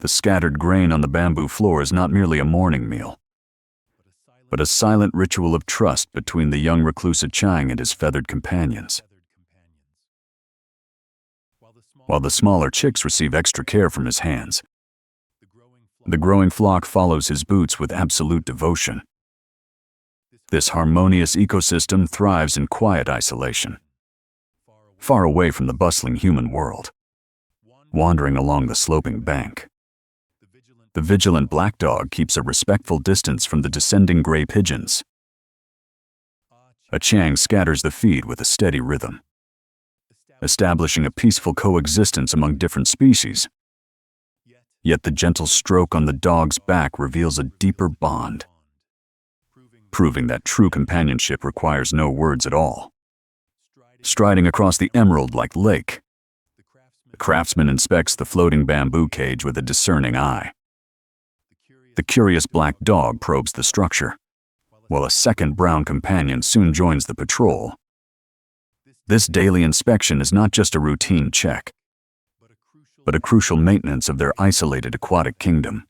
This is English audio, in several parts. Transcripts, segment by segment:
The scattered grain on the bamboo floor is not merely a morning meal, but a silent ritual of trust between the young recluse Chang and his feathered companions. While the smaller chicks receive extra care from his hands, the growing flock follows his boots with absolute devotion. This harmonious ecosystem thrives in quiet isolation, far away from the bustling human world. Wandering along the sloping bank, the vigilant black dog keeps a respectful distance from the descending gray pigeons. A Chang scatters the feed with a steady rhythm, establishing a peaceful coexistence among different species. Yet the gentle stroke on the dog's back reveals a deeper bond, proving that true companionship requires no words at all. Striding across the emerald-like lake, the craftsman inspects the floating bamboo cage with a discerning eye. The curious black dog probes the structure, while a second brown companion soon joins the patrol. This daily inspection is not just a routine check, but a crucial maintenance of their isolated aquatic kingdom.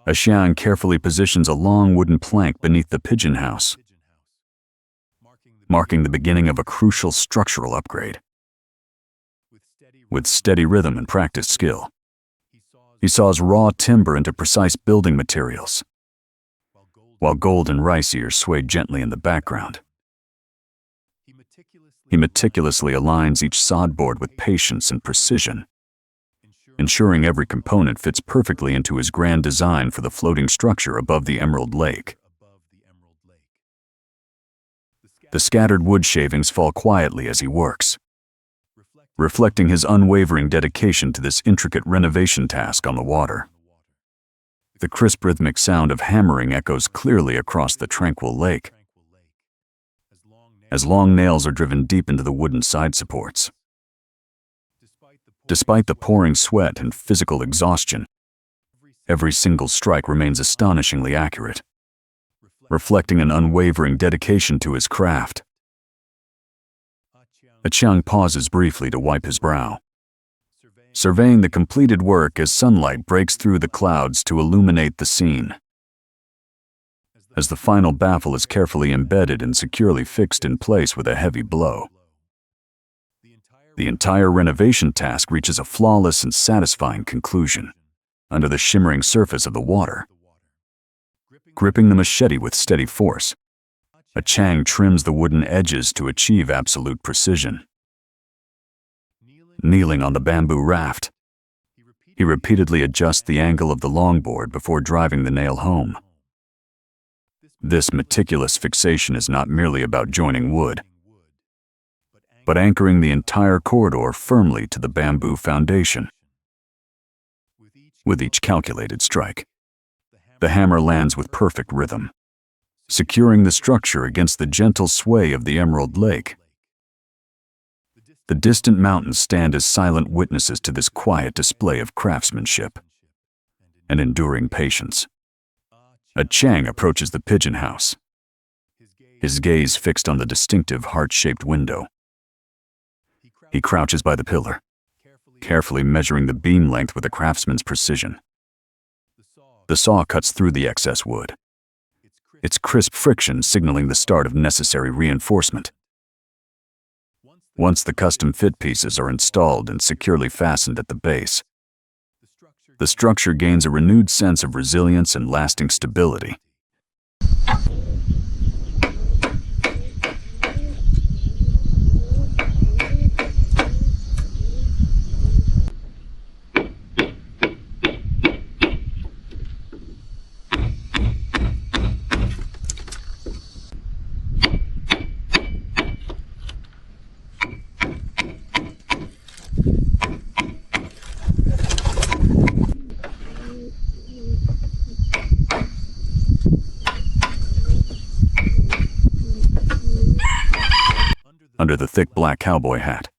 A Xiang carefully positions a long wooden plank beneath the pigeon house, marking the beginning of a crucial structural upgrade. With steady rhythm and practiced skill, he saws raw timber into precise building materials, while golden rice ears sway gently in the background. He meticulously aligns each sodboard with patience and precision, ensuring every component fits perfectly into his grand design for the floating structure above the emerald lake. The scattered wood shavings fall quietly as he works, reflecting his unwavering dedication to this intricate renovation task on the water. The crisp rhythmic sound of hammering echoes clearly across the tranquil lake, as long nails are driven deep into the wooden side supports. Despite the pouring sweat and physical exhaustion, every single strike remains astonishingly accurate, reflecting an unwavering dedication to his craft. A Chang pauses briefly to wipe his brow, surveying the completed work as sunlight breaks through the clouds to illuminate the scene. As the final baffle is carefully embedded and securely fixed in place with a heavy blow, the entire renovation task reaches a flawless and satisfying conclusion under the shimmering surface of the water. Gripping the machete with steady force, a Chang trims the wooden edges to achieve absolute precision. Kneeling on the bamboo raft, he repeatedly adjusts the angle of the longboard before driving the nail home. This meticulous fixation is not merely about joining wood, but anchoring the entire corridor firmly to the bamboo foundation. With each calculated strike, the hammer lands with perfect rhythm, securing the structure against the gentle sway of the emerald lake. The distant mountains stand as silent witnesses to this quiet display of craftsmanship and enduring patience. A Chang approaches the pigeon house, his gaze fixed on the distinctive heart-shaped window. He crouches by the pillar, carefully measuring the beam length with a craftsman's precision. The saw cuts through the excess wood, its crisp friction signaling the start of necessary reinforcement. Once the custom-fit pieces are installed and securely fastened at the base, the structure gains a renewed sense of resilience and lasting stability. Under the thick black cowboy hat,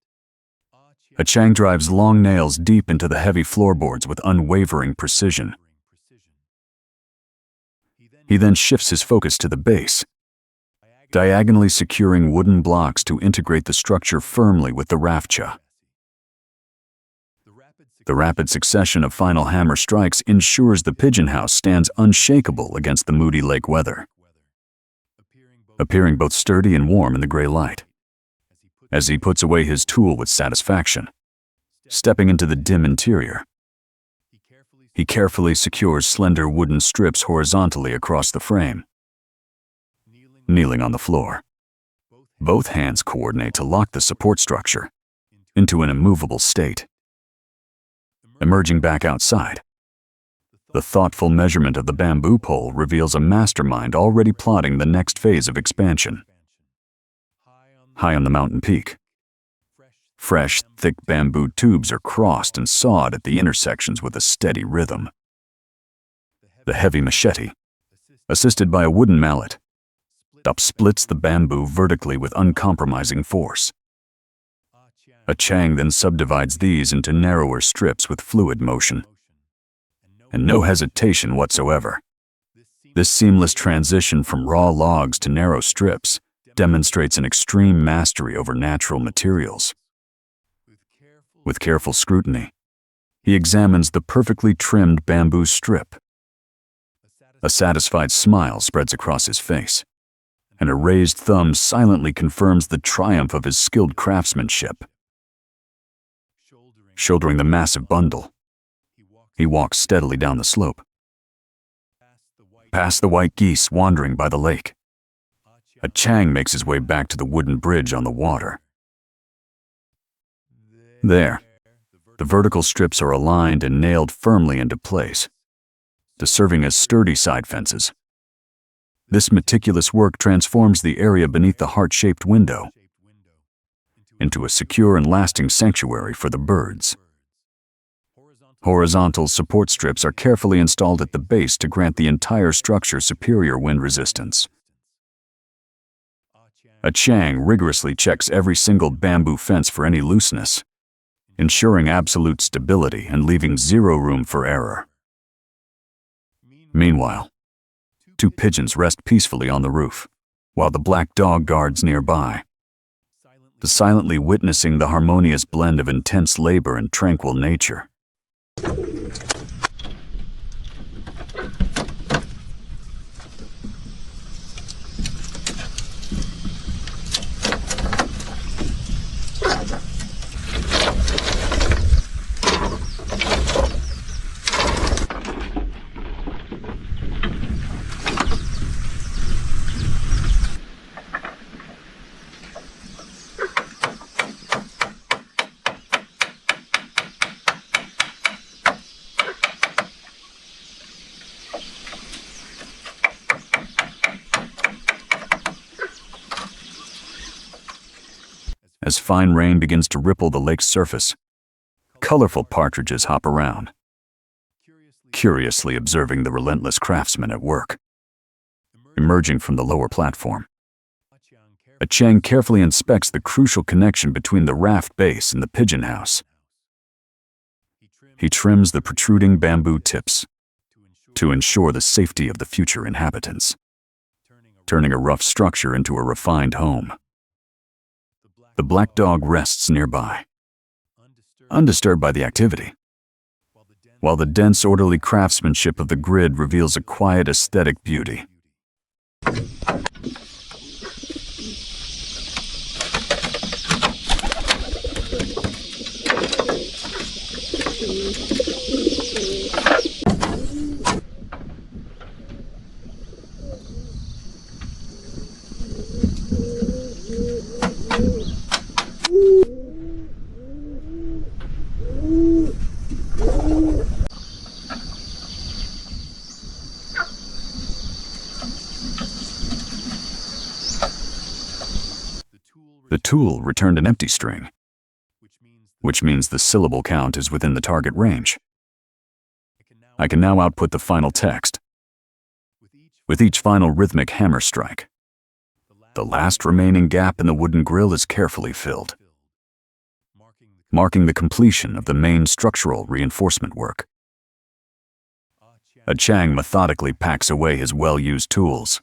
a Chang drives long nails deep into the heavy floorboards with unwavering precision. He then shifts his focus to the base, diagonally securing wooden blocks to integrate the structure firmly with the raftcha. The rapid succession of final hammer strikes ensures the pigeon house stands unshakable against the moody lake weather, appearing both sturdy and warm in the gray light. As he puts away his tool with satisfaction, stepping into the dim interior, he carefully secures slender wooden strips horizontally across the frame. Kneeling on the floor, both hands coordinate to lock the support structure into an immovable state. Emerging back outside, the thoughtful measurement of the bamboo pole reveals a mastermind already plotting the next phase of expansion. High on the mountain peak, fresh, thick bamboo tubes are crossed and sawed at the intersections with a steady rhythm. The heavy machete, assisted by a wooden mallet, splits the bamboo vertically with uncompromising force. A Chang then subdivides these into narrower strips with fluid motion, and no hesitation whatsoever. This seamless transition from raw logs to narrow strips demonstrates an extreme mastery over natural materials. With careful scrutiny, he examines the perfectly trimmed bamboo strip. A satisfied smile spreads across his face, and a raised thumb silently confirms the triumph of his skilled craftsmanship. Shouldering the massive bundle, he walks steadily down the slope, past the white geese wandering by the lake. A Chang makes his way back to the wooden bridge on the water. There, the vertical strips are aligned and nailed firmly into place, serving as sturdy side fences. This meticulous work transforms the area beneath the heart-shaped window into a secure and lasting sanctuary for the birds. Horizontal support strips are carefully installed at the base to grant the entire structure superior wind resistance. A Chang rigorously checks every single bamboo fence for any looseness, ensuring absolute stability and leaving zero room for error. Meanwhile, two pigeons rest peacefully on the roof, while the black dog guards nearby, silently witnessing the harmonious blend of intense labor and tranquil nature. As fine rain begins to ripple the lake's surface, colorful partridges hop around, curiously observing the relentless craftsman at work. Emerging from the lower platform, a Chang carefully inspects the crucial connection between the raft base and the pigeon house. He trims the protruding bamboo tips to ensure the safety of the future inhabitants, turning a rough structure into a refined home. The black dog rests nearby, undisturbed by the activity, while the dense, orderly craftsmanship of the grid reveals a quiet, aesthetic beauty. The tool returned an empty string, which means the syllable count is within the target range. I can now output the final text. With each final rhythmic hammer strike, the last remaining gap in the wooden grill is carefully filled, marking the completion of the main structural reinforcement work. A Chang methodically packs away his well-used tools,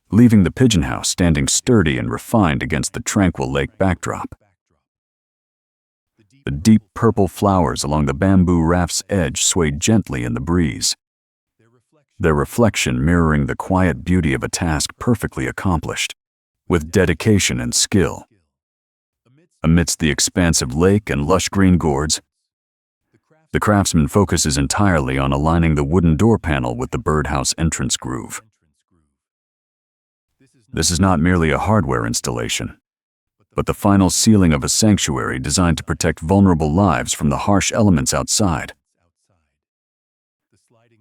leaving the pigeon house standing sturdy and refined against the tranquil lake backdrop. The deep purple flowers along the bamboo raft's edge swayed gently in the breeze, their reflection mirroring the quiet beauty of a task perfectly accomplished, with dedication and skill. Amidst the expansive lake and lush green gourds, the craftsman focuses entirely on aligning the wooden door panel with the birdhouse entrance groove. This is not merely a hardware installation, but the final sealing of a sanctuary designed to protect vulnerable lives from the harsh elements outside.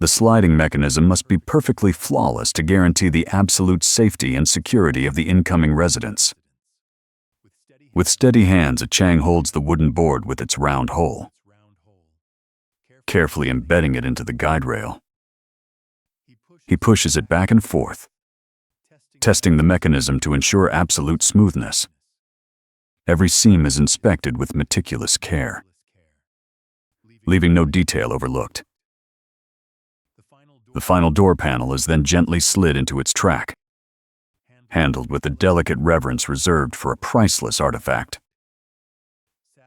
The sliding mechanism must be perfectly flawless to guarantee the absolute safety and security of the incoming residents. With steady hands, a Chang holds the wooden board with its round hole, carefully embedding it into the guide rail. He pushes it back and forth, testing the mechanism to ensure absolute smoothness. Every seam is inspected with meticulous care, leaving no detail overlooked. The final door panel is then gently slid into its track, handled with the delicate reverence reserved for a priceless artifact.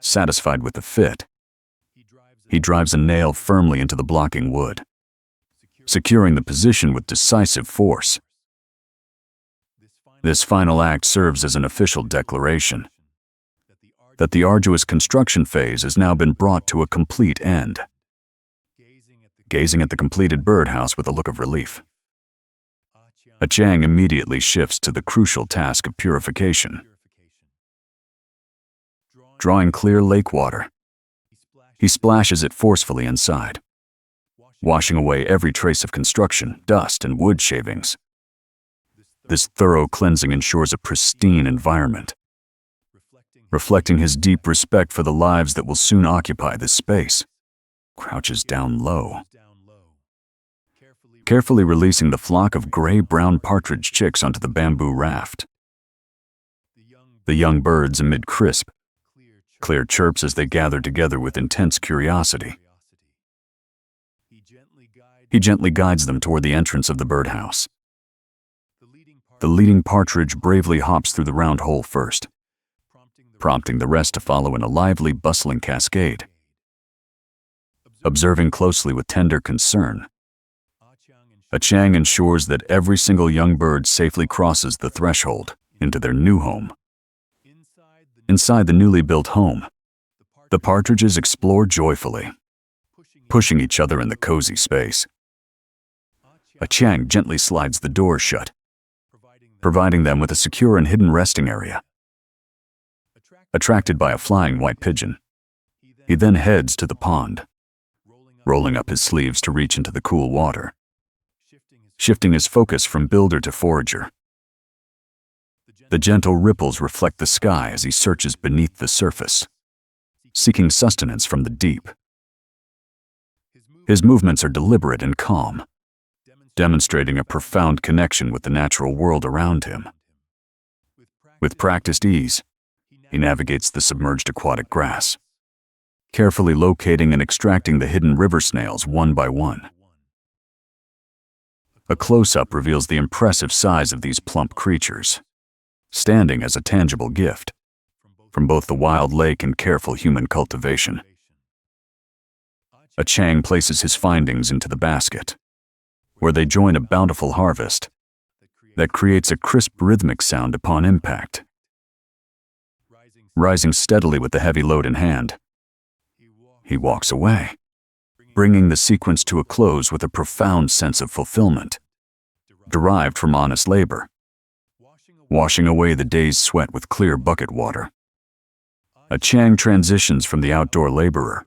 Satisfied with the fit, he drives a nail firmly into the blocking wood, securing the position with decisive force. This final act serves as an official declaration that the arduous construction phase has now been brought to a complete end. Gazing at the completed birdhouse with a look of relief, a Chang immediately shifts to the crucial task of purification. Drawing clear lake water, he splashes it forcefully inside, washing away every trace of construction, dust, and wood shavings. This thorough cleansing ensures a pristine environment, reflecting his deep respect for the lives that will soon occupy this space. Crouches down low, carefully releasing the flock of gray-brown partridge chicks onto the bamboo raft. The young birds emit crisp, clear chirps as they gather together with intense curiosity. He gently guides them toward the entrance of the birdhouse. The leading partridge bravely hops through the round hole first, prompting the rest to follow in a lively, bustling cascade. Observing closely with tender concern, a Chang ensures that every single young bird safely crosses the threshold into their new home. Inside the newly built home, the partridges explore joyfully, pushing each other in the cozy space. A Chang gently slides the door shut, providing them with a secure and hidden resting area. Attracted by a flying white pigeon, he then heads to the pond, rolling up his sleeves to reach into the cool water, shifting his focus from builder to forager. The gentle ripples reflect the sky as he searches beneath the surface, seeking sustenance from the deep. His movements are deliberate and calm, demonstrating a profound connection with the natural world around him. With practiced ease, he navigates the submerged aquatic grass, carefully locating and extracting the hidden river snails one by one. A close-up reveals the impressive size of these plump creatures, standing as a tangible gift from both the wild lake and careful human cultivation. A Chang places his findings into the basket, where they join a bountiful harvest that creates a crisp rhythmic sound upon impact. Rising steadily with the heavy load in hand, he walks away, bringing the sequence to a close with a profound sense of fulfillment, derived from honest labor, washing away the day's sweat with clear bucket water. A Chang transitions from the outdoor laborer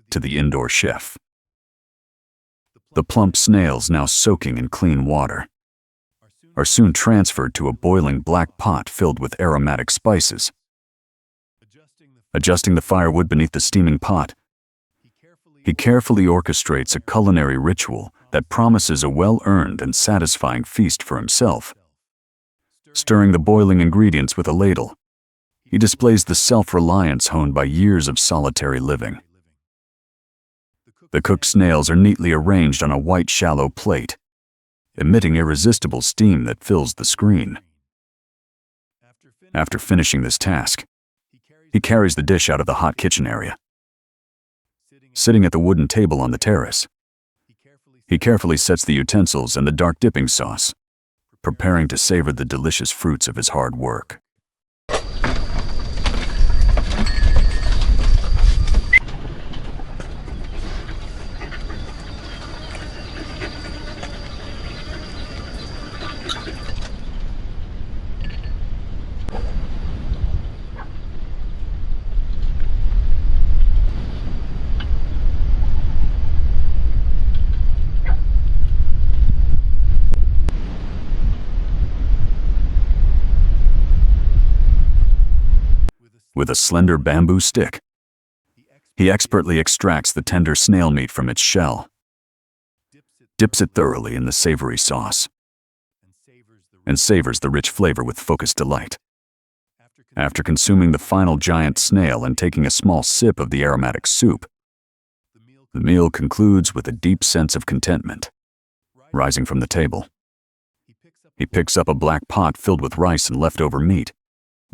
to the indoor chef. The plump snails, now soaking in clean water, are soon transferred to a boiling black pot filled with aromatic spices. Adjusting the firewood beneath the steaming pot, he carefully orchestrates a culinary ritual that promises a well-earned and satisfying feast for himself. Stirring the boiling ingredients with a ladle, he displays the self-reliance honed by years of solitary living. The cooked snails are neatly arranged on a white shallow plate, emitting irresistible steam that fills the screen. After finishing this task, He carries the dish out of the hot kitchen area. Sitting at the wooden table on the terrace, he carefully sets the utensils and the dark dipping sauce, preparing to savor the delicious fruits of his hard work. With a slender bamboo stick, he expertly extracts the tender snail meat from its shell, dips it thoroughly in the savory sauce, and savors the rich flavor with focused delight. After consuming the final giant snail and taking a small sip of the aromatic soup, the meal concludes with a deep sense of contentment. Rising from the table, he picks up a black pot filled with rice and leftover meat,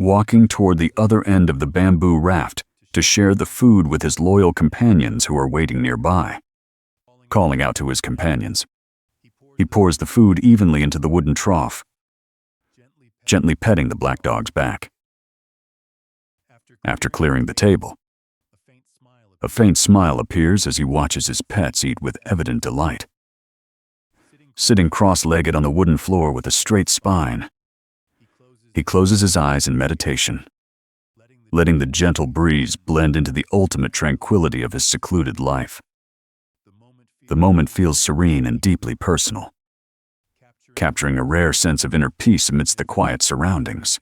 walking toward the other end of the bamboo raft to share the food with his loyal companions who are waiting nearby. Calling out to his companions, he pours the food evenly into the wooden trough, gently petting the black dog's back. After clearing the table, a faint smile appears as he watches his pets eat with evident delight. Sitting cross-legged on the wooden floor with a straight spine, he closes his eyes in meditation, letting the gentle breeze blend into the ultimate tranquility of his secluded life. The moment feels serene and deeply personal, capturing a rare sense of inner peace amidst the quiet surroundings.